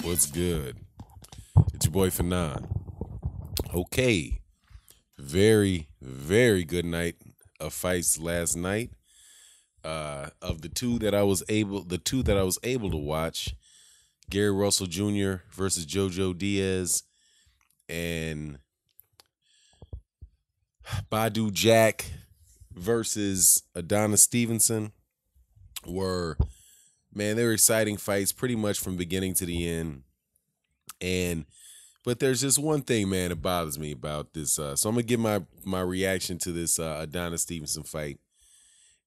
What's good? It's your boy Fanon. Okay, very good night of fights last night. Of the two that I was able to watch, Gary Russell Jr. versus JoJo Diaz and Badou Jack versus Adonis Stevenson were, man, they were exciting fights pretty much from beginning to the end. But there's just one thing, man, that bothers me about this. So I'm gonna give my reaction to this Adonis Stevenson fight.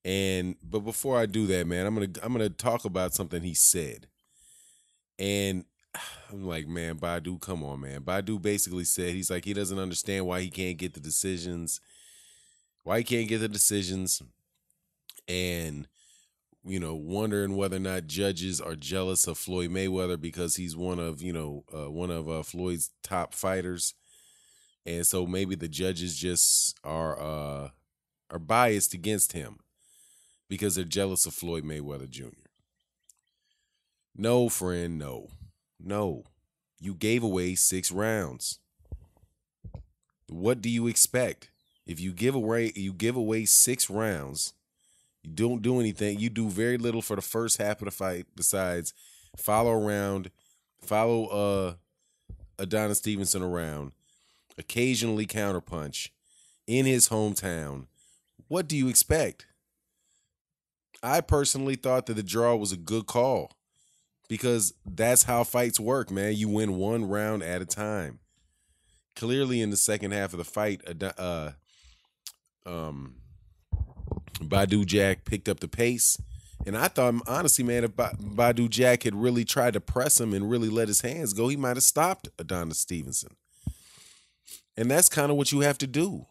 But before I do that, man, I'm gonna talk about something he said. And I'm like, man, Badou, come on, man. Badou basically said he's like he doesn't understand why he can't get the decisions. Why he can't get the decisions, and wondering whether or not judges are jealous of Floyd Mayweather because he's one of Floyd's top fighters, and so maybe the judges just are biased against him because they're jealous of Floyd Mayweather Jr. No, friend, no. You gave away 6 rounds. What do you expect? If you give away 6 rounds, you don't do anything. You do very little for the first half of the fight besides follow Adonis Stevenson around, occasionally counterpunch in his hometown. What do you expect? I personally thought that the draw was a good call because that's how fights work, man. You win 1 round at a time. Clearly in the second half of the fight, Badou Jack picked up the pace. And I thought, honestly, man, if Badou Jack had really tried to press him and really let his hands go, he might have stopped Adonis Stevenson. And that's kind of what you have to do.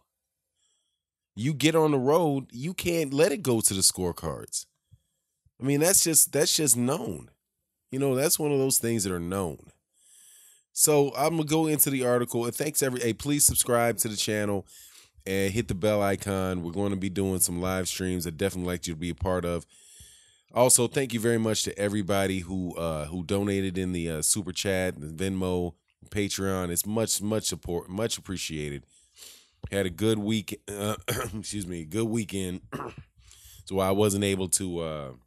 You get on the road, you can't let it go to the scorecards. I mean, that's just known. That's one of those things that are known. So I'm gonna go into the article. And thanks please subscribe to the channel and hit the bell icon. We're going to be doing some live streams I'd definitely like you to be a part of. Also, thank you very much to everybody who donated in the super chat, the Venmo, Patreon. It's much support, much appreciated. Had a good week, good weekend. So I wasn't able to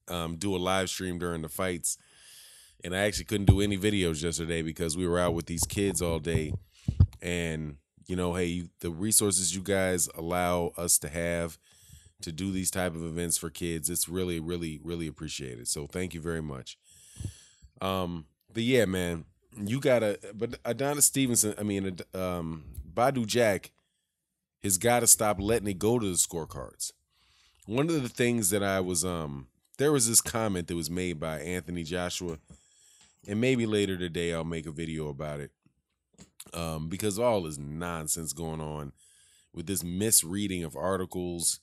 do a live stream during the fights, and I actually couldn't do any videos yesterday because we were out with these kids all day. And hey, the resources you guys allow us to have to do these type of events for kids, it's really appreciated. So thank you very much. But yeah, man, but Adonis Stevenson, Badou Jack has got to stop letting it go to the scorecards. One of the things that there was this comment that was made by Anthony Joshua, and maybe later today I'll make a video about it. Because all this nonsense going on with this misreading of articles.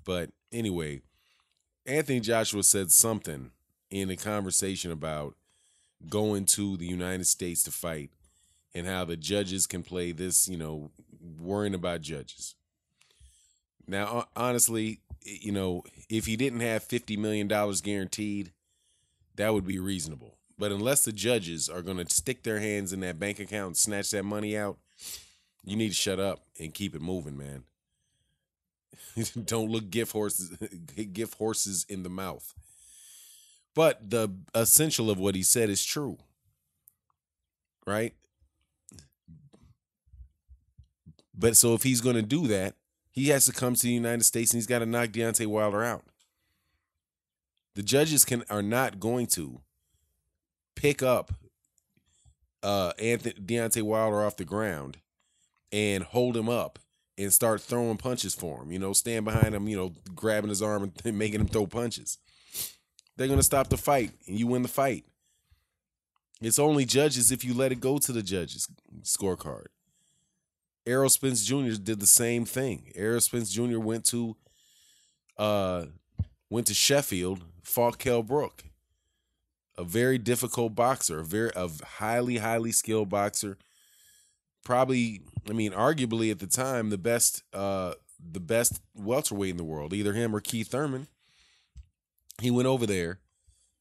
But anyway, Anthony Joshua said something in a conversation about going to the United States to fight and how the judges can play this, worrying about judges. Now, honestly, if he didn't have $50 million guaranteed, that would be reasonable. But unless the judges are going to stick their hands in that bank account and snatch that money out, you need to shut up and keep it moving, man. Don't look gift horses in the mouth. But the essential of what he said is true, right? But so if he's going to do that, he has to come to the United States and he's got to knock Deontay Wilder out. The judges are not going to pick up Deontay Wilder off the ground and hold him up and start throwing punches for him. Stand behind him, grabbing his arm and making him throw punches. They're going to stop the fight and you win the fight. It's only judges if you let it go to the judges' scorecard. Errol Spence Jr. did the same thing. Errol Spence Jr. went to Sheffield, fought Kell Brook. A very difficult boxer, a highly skilled boxer. Probably, arguably at the time, the best welterweight in the world, either him or Keith Thurman. He went over there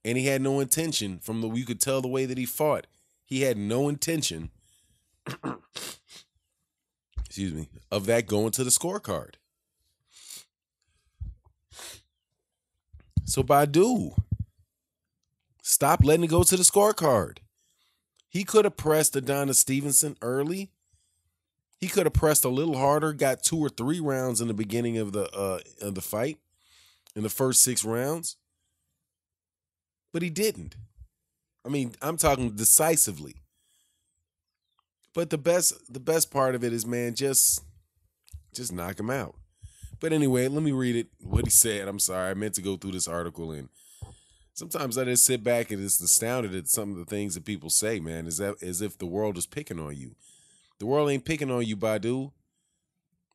And he had no intention you could tell the way that he fought. He had no intention, excuse me, of that going to the scorecard. So Badou, stop letting it go to the scorecard. He could have pressed Adonis Stevenson early. He could have pressed a little harder, got 2 or 3 rounds in the beginning of the fight, in the first 6 rounds. But he didn't. I mean, I'm talking decisively. But the best part of it is, man, just knock him out. But anyway, let me read it. What he said. I'm sorry, I meant to go through this article, and sometimes I just sit back and just astounded at some of the things that people say, man, as if the world is picking on you. The world ain't picking on you, Badou.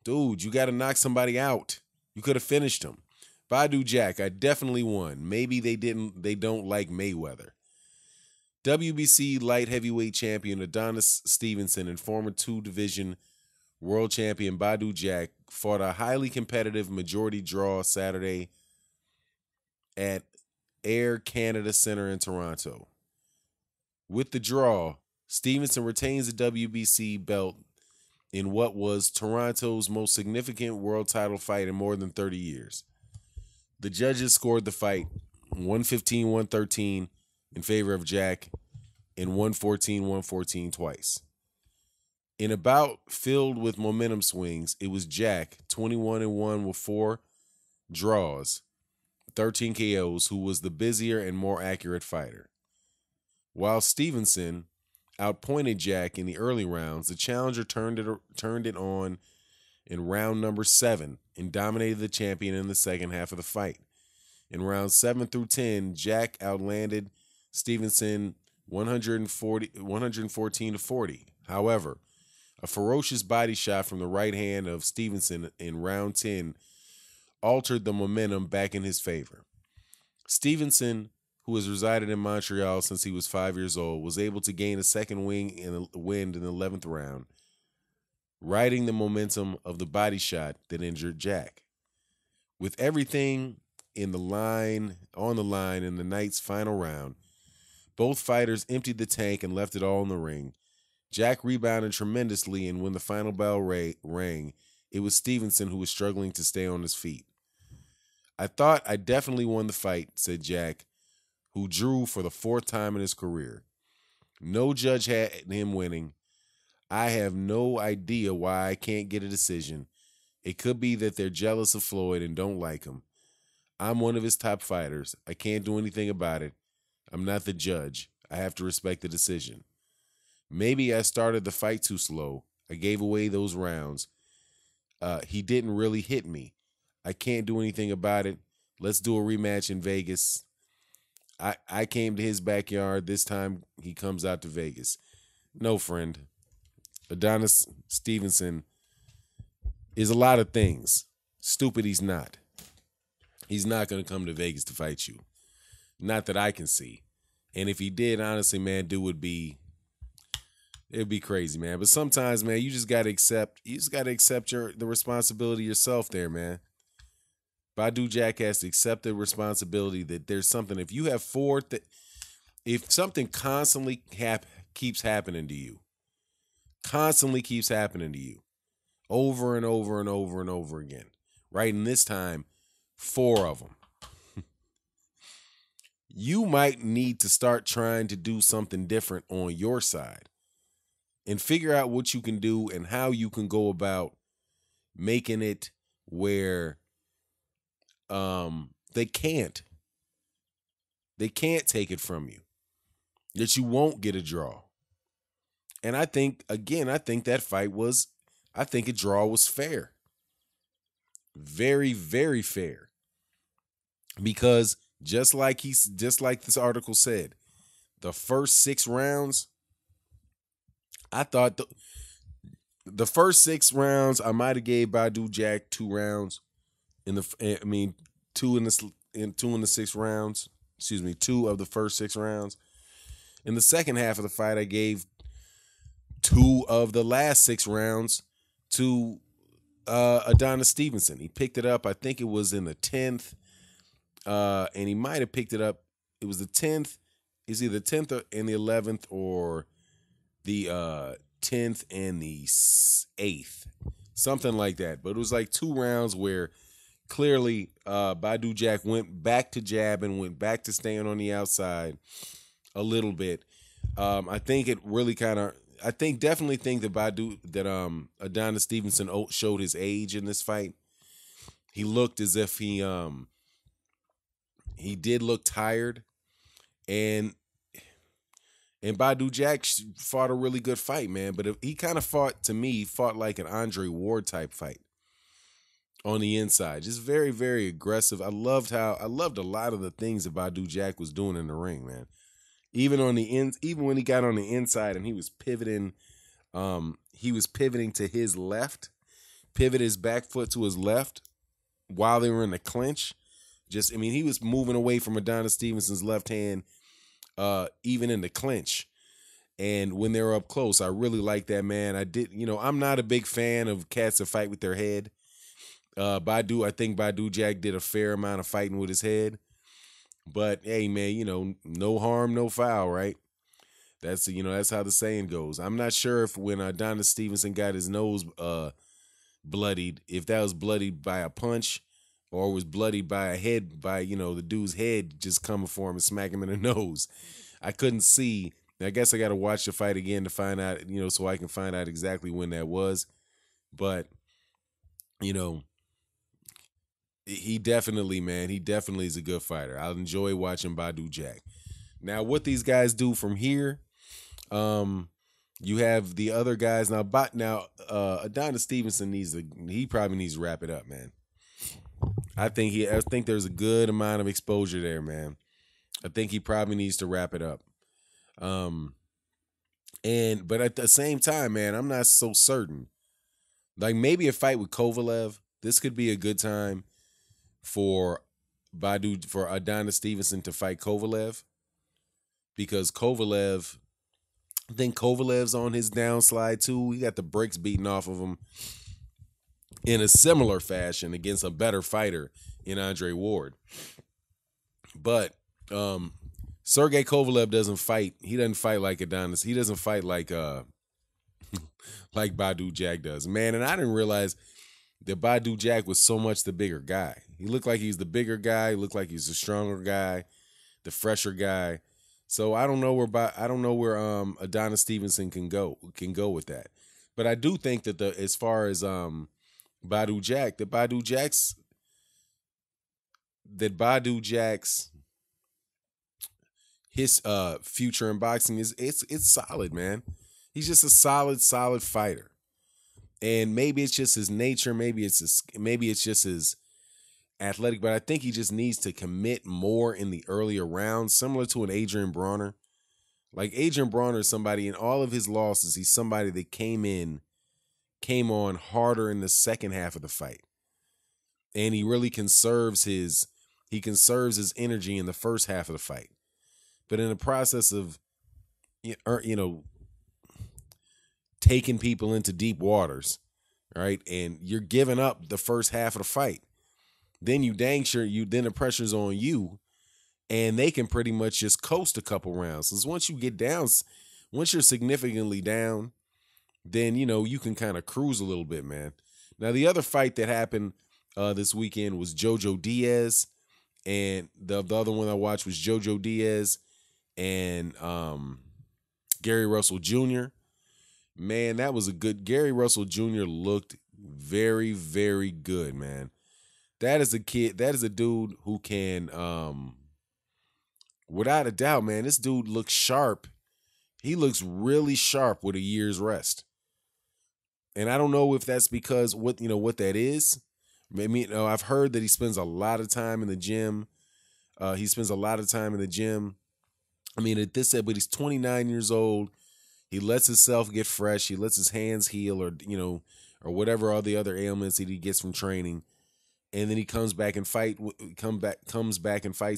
Dude, you got to knock somebody out. You could have finished him. Badou Jack, I definitely won. Maybe they don't like Mayweather. WBC light heavyweight champion Adonis Stevenson and former 2-division world champion Badou Jack fought a highly competitive majority draw Saturday at Air Canada Center in Toronto. With the draw, Stevenson retains the WBC belt in what was Toronto's most significant world title fight in more than 30 years. The judges scored the fight 115-113 in favor of Jack and 114-114 twice. In a bout filled with momentum swings, it was Jack, 21-1 with 4 draws, 13 KOs, who was the busier and more accurate fighter. While Stevenson outpointed Jack in the early rounds, the challenger turned it on in round number 7 and dominated the champion in the second half of the fight. In rounds 7 through 10, Jack outlanded Stevenson 114-40. However, a ferocious body shot from the right hand of Stevenson in round 10 altered the momentum back in his favor. Stevenson, who has resided in Montreal since he was 5 years old, was able to gain a second wind in the 11th round, riding the momentum of the body shot that injured Jack. With everything on the line in the night's final round, both fighters emptied the tank and left it all in the ring. Jack rebounded tremendously, and when the final bell rang, it was Stevenson who was struggling to stay on his feet. I thought I definitely won the fight, said Jack, who drew for the 4th time in his career. No judge had him winning. I have no idea why I can't get a decision. It could be that they're jealous of Floyd and don't like him. I'm one of his top fighters. I can't do anything about it. I'm not the judge. I have to respect the decision. Maybe I started the fight too slow. I gave away those rounds. He didn't really hit me. I can't do anything about it. Let's do a rematch in Vegas. I came to his backyard. This time he comes out to Vegas. No, friend. Adonis Stevenson is a lot of things. Stupid he's not. He's not going to come to Vegas to fight you. Not that I can see. And if he did, honestly, man, it'd be crazy, man. But sometimes, man, you just got to accept the responsibility yourself there, man. Badou Jack has to accept the responsibility that there's something. If you have if something constantly keeps happening to you, over and over and over and over again, right? And this time, 4 of them. You might need to start trying to do something different on your side and figure out what you can do and how you can go about making it where they can't take it from you, that you won't get a draw. And I think a draw was fair. Very, very fair. Because just like this article said, the first 6 rounds, I thought the first 6 rounds I might have gave Badou Jack 2 rounds. 2 in the 6 rounds. Excuse me, 2 of the first 6 rounds. In the second half of the fight, I gave 2 of the last 6 rounds to Adonis Stevenson. He picked it up, I think it was in the 10th. And he might have picked it up it was the 10th. It's either 10th and the 11th or the 10th and the 8th, something like that. But it was like 2 rounds where clearly Badou Jack went back to jabbing, went back to staying on the outside a little bit. I think it really kind of. I think definitely think that Adonis Stevenson showed his age in this fight. He looked as if he did look tired, and Badou Jack fought a really good fight, man. But he kind of fought like an Andre Ward type fight on the inside. Just very, very aggressive. I loved a lot of the things that Badou Jack was doing in the ring, man. Even when he got on the inside and he was pivoting to his left, pivot his back foot to his left while they were in the clinch. He was moving away from Adonis Stevenson's left hand, even in the clinch. And when they were up close, I really liked that, man. I'm not a big fan of cats that fight with their head. I think Badou Jack did a fair amount of fighting with his head. But hey, man, no harm, no foul, right? That's how the saying goes. I'm not sure if when Adonis Stevenson got his nose bloodied, if that was bloodied by a punch or was bloodied by the dude's head just coming for him and smack him in the nose. I couldn't see. I guess I got to watch the fight again to find out, so I can find out exactly when that was. But, he definitely is a good fighter. I'll enjoy watching Badou Jack. Now, what these guys do from here, you have the other guys now. Adonis Stevenson he probably needs to wrap it up, man. I think there's a good amount of exposure there, man. I think he probably needs to wrap it up. But at the same time, man, I'm not so certain. Like maybe a fight with Kovalev, this could be a good time for Adonis Stevenson to fight Kovalev, because I think Kovalev's on his downslide too. He got the brakes beaten off of him in a similar fashion against a better fighter in Andre Ward. But Sergey Kovalev doesn't fight. He doesn't fight like Adonis. He doesn't fight like like Badou Jack does, man. And I didn't realize that Badou Jack was so much the bigger guy. He looked like he's the bigger guy. He looked like he's the stronger guy, the fresher guy. So I don't know where Adonis Stevenson can go with that. But I do think that as far as Badou Jack's his future in boxing it's solid, man. He's just a solid fighter. And maybe it's just his nature, maybe it's just his athletic, but I think he just needs to commit more in the earlier rounds, similar to an Adrian Bronner. Like Adrian Bronner is somebody, in all of his losses, he's somebody that came on harder in the second half of the fight. And he really conserves his energy in the first half of the fight. But in the process of taking people into deep waters, right? And you're giving up the first half of the fight. Then then the pressure's on you, and they can pretty much just coast a couple rounds. Because once you're significantly down, then you can kind of cruise a little bit, man. Now the other fight that happened this weekend was Jojo Diaz, and the other one I watched was Jojo Diaz and Gary Russell Jr. Man, that was a good. Gary Russell Jr. looked very, very good, man. That is a kid. That is a dude who can, without a doubt, man, this dude looks sharp. He looks really sharp with a year's rest. And I don't know if that's because what that is. Maybe, I've heard that he spends a lot of time in the gym. But he's 29 years old. He lets himself get fresh. He lets his hands heal, or whatever all the other ailments that he gets from training. And then he comes back and fights.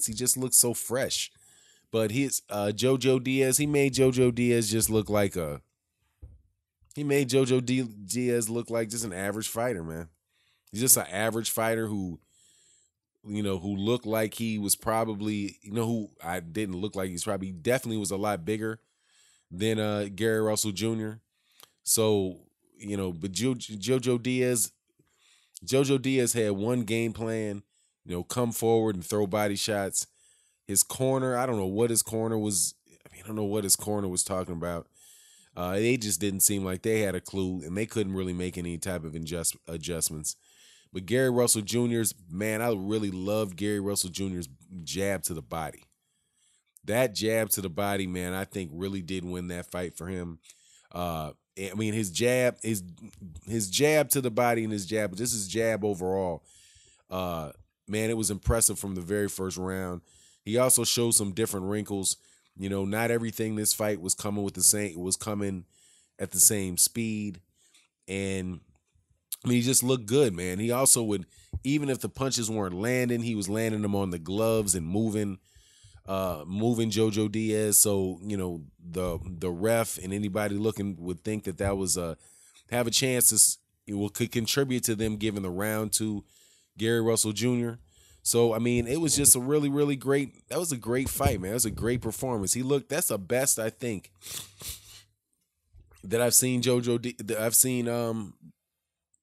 He just looks so fresh. But his Jojo Diaz, he made Jojo Diaz look like just an average fighter, man. He's just an average fighter who who looked like he was probably, who I didn't look like he's probably definitely was a lot bigger than Gary Russell Jr. So, but Jojo Diaz had one game plan, come forward and throw body shots. His corner, I don't know what his corner was. I don't know what his corner was talking about. They just didn't seem like they had a clue, and they couldn't really make any type of adjustments. But Gary Russell Jr.'s, man, I really loved Gary Russell Jr.'s jab to the body. That jab to the body, man, I think really did win that fight for him. I mean, his jab to the body and his jab, but this is jab overall. Man, it was impressive from the very first round. He also showed some different wrinkles. Not everything this fight was coming with the same. It was coming at the same speed, and I mean, he just looked good, man. He also would, even if the punches weren't landing, he was landing them on the gloves and moving Jojo Diaz. So, the ref and anybody looking would think that was have a chance to could contribute to them giving the round to Gary Russell Jr. So, I mean, it was just a really, really great. That was a great fight, man. It was a great performance. That's the best, I think, that I've seen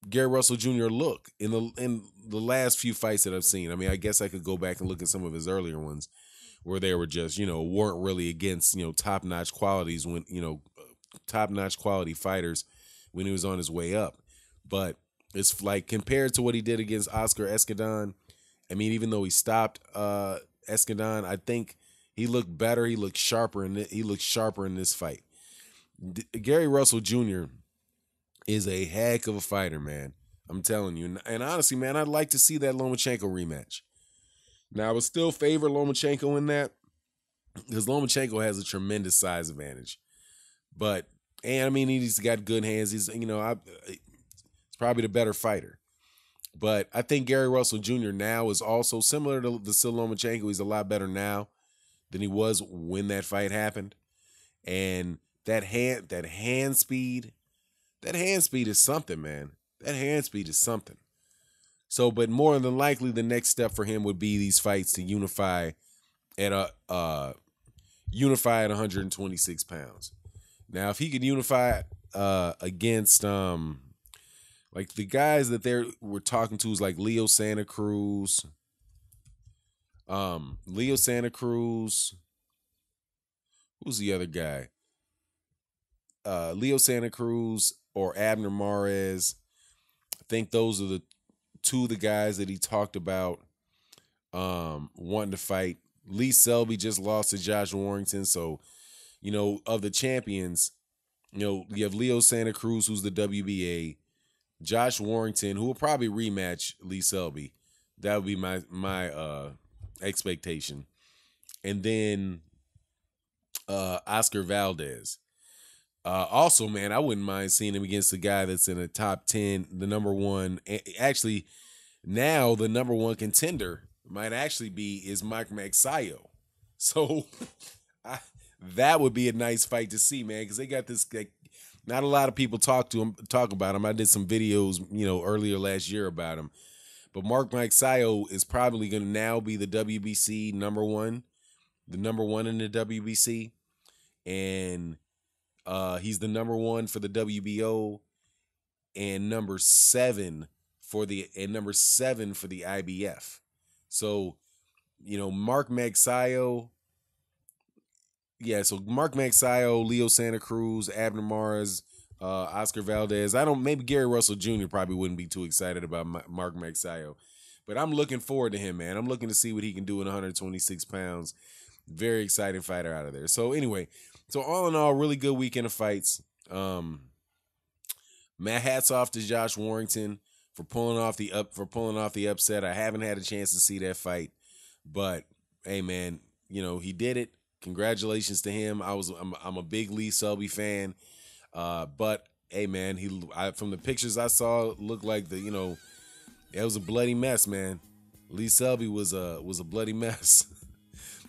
Gary Russell Jr. look in the last few fights that I've seen. I mean, I guess I could go back and look at some of his earlier ones where they were just, weren't really against, top-notch qualities when, top-notch quality fighters when he was on his way up. But it's like compared to what he did against Oscar Escandon, I mean, even though he stopped Escandon, I think he looked better. He looked sharper in this fight. Gary Russell Jr. is a heck of a fighter, man. I'm telling you. And honestly, man, I'd like to see that Lomachenko rematch. Now, I would still favor Lomachenko in that because Lomachenko has a tremendous size advantage. And I mean, he's got good hands. He's, he's probably the better fighter. But I think Gary Russell Jr. now is also similar to Vasyl Lomachenko. He's a lot better now than he was when that fight happened. And that hand speed is something, man. That hand speed is something. So, but more than likely, the next step for him would be these fights to unify at 126 pounds. Now, if he could unify against like the guys that they were talking to is like Leo Santa Cruz. Who's the other guy? Leo Santa Cruz or Abner Mares. I think those are the two of the guys that he talked about wanting to fight. Lee Selby just lost to Josh Warrington. So, of the champions, you have Leo Santa Cruz, who's the WBA, Josh Warrington, who will probably rematch Lee Selby. That would be my expectation. And then Oscar Valdez. Also, man, I wouldn't mind seeing him against a guy that's in the top 10, the number one. Actually, now the number one contender might actually is Mike Magsayo. So that would be a nice fight to see, man, because they got this. Not a lot of people talk about him. I did some videos, earlier last year about him. But Mark Magsayo is probably going to now be the WBC number one, the number one in the WBC, and he's the number one for the WBO, and number seven for the IBF. So, Mark Magsayo. Yeah, so Mark Magsayo, Leo Santa Cruz, Abner Mares, Oscar Valdez. Maybe Gary Russell Jr. probably wouldn't be too excited about Mark Magsayo. But I'm looking forward to him, man. I'm looking to see what he can do in 126 pounds. Very exciting fighter out of there. So anyway, all in all, really good weekend of fights. My hats off to Josh Warrington for pulling off the upset. I haven't had a chance to see that fight, but hey, man, he did it. Congratulations to him. I'm a big Lee Selby fan, but hey, man, from the pictures I saw, it looked like it was a bloody mess, man. Lee Selby was a bloody mess.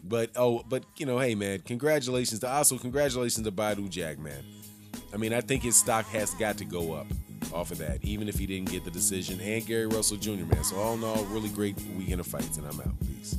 But hey, man, congratulations to Badou Jack, man. I mean, I think his stock has got to go up. off of that, even if he didn't get the decision. And Gary Russell Jr., man. So all in all, really great weekend of fights, and I'm out. Peace.